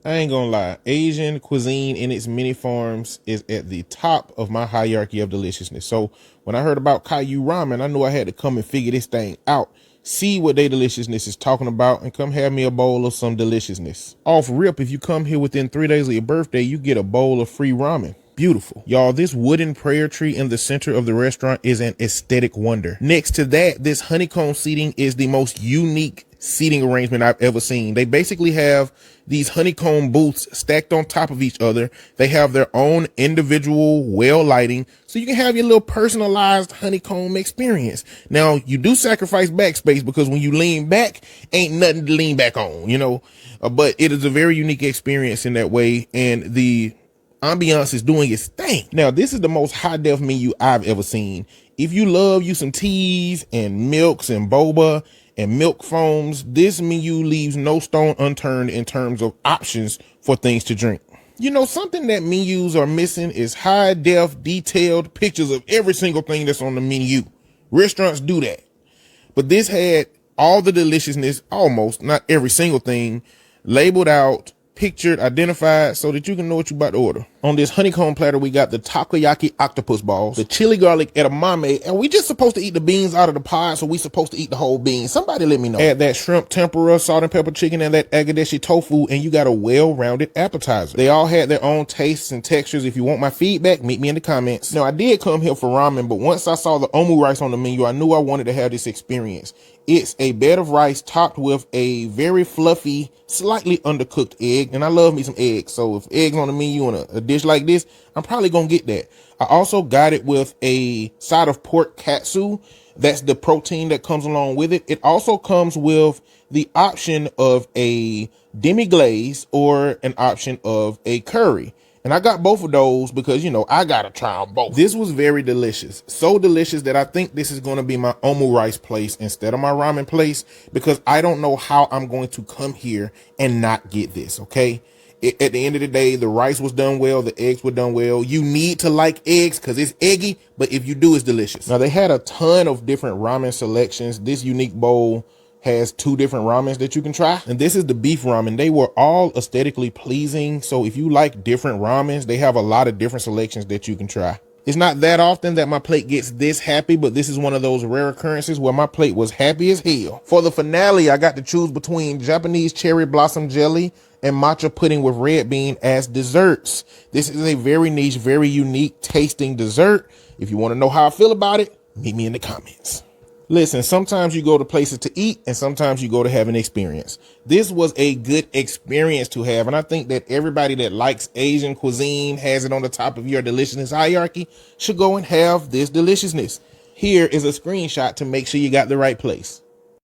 I ain't gonna lie, Asian cuisine in its many forms is at the top of my hierarchy of deliciousness. So when I heard about Kaiyu Ramen, I knew I had to come and figure this thing out, see what their deliciousness is talking about, and come have me a bowl of some deliciousness. Off rip, if you come here within 3 days of your birthday, you get a bowl of free ramen. Beautiful. Y'all, this wooden prayer tree in the center of the restaurant is an aesthetic wonder. Next to that, this honeycomb seating is the most unique seating arrangement I've ever seen. They basically have these honeycomb booths stacked on top of each other. They have their own individual well lighting, so you can have your little personalized honeycomb experience. Now, you do sacrifice backspace because when you lean back, ain't nothing to lean back on, you know, but it is a very unique experience in that way, and the ambiance is doing its thing. Now, this is the most high def menu I've ever seen. If you love you some teas and milks and boba and milk foams, this menu leaves no stone unturned in terms of options for things to drink. You know, something that menus are missing is high def detailed pictures of every single thing that's on the menu. Restaurants do that, but this had all the deliciousness, almost, not every single thing, labeled out, pictured, identified, so that you can know what you about to order. On this honeycomb platter, we got the takoyaki octopus balls, the chili garlic edamame, and we just supposed to eat the beans out of the pod, so we supposed to eat the whole bean. Somebody let me know. Add that shrimp tempura, salt and pepper chicken, and that agadeshi tofu, and you got a well-rounded appetizer. They all had their own tastes and textures. If you want my feedback, meet me in the comments. Now, I did come here for ramen, but once I saw the omu rice on the menu, I knew I wanted to have this experience. It's a bed of rice topped with a very fluffy, slightly undercooked egg. And I love me some eggs. So if eggs on the menu on a dish like this, I'm probably going to get that. I also got it with a side of pork katsu. That's the protein that comes along with it. It also comes with the option of a demi-glaze or an option of a curry. And I got both of those because, you know, I got to try them both. This was very delicious. So delicious that I think this is going to be my omu rice place instead of my ramen place, because I don't know how I'm going to come here and not get this, okay? At the end of the day, the rice was done well. The eggs were done well. You need to like eggs because it's eggy, but if you do, it's delicious. Now, they had a ton of different ramen selections. This unique bowl has 2 different ramens that you can try, and this is the beef ramen. They were all aesthetically pleasing, so if you like different ramens, they have a lot of different selections that you can try. It's not that often that my plate gets this happy, but this is one of those rare occurrences where my plate was happy as hell. For the finale, I got to choose between Japanese cherry blossom jelly and matcha pudding with red bean as desserts. This is a very niche, very unique tasting dessert. If you want to know how I feel about it, meet me in the comments. Listen, sometimes you go to places to eat and sometimes you go to have an experience. This was a good experience to have. And I think that everybody that likes Asian cuisine, has it on the top of your deliciousness hierarchy, should go and have this deliciousness. Here is a screenshot to make sure you got the right place.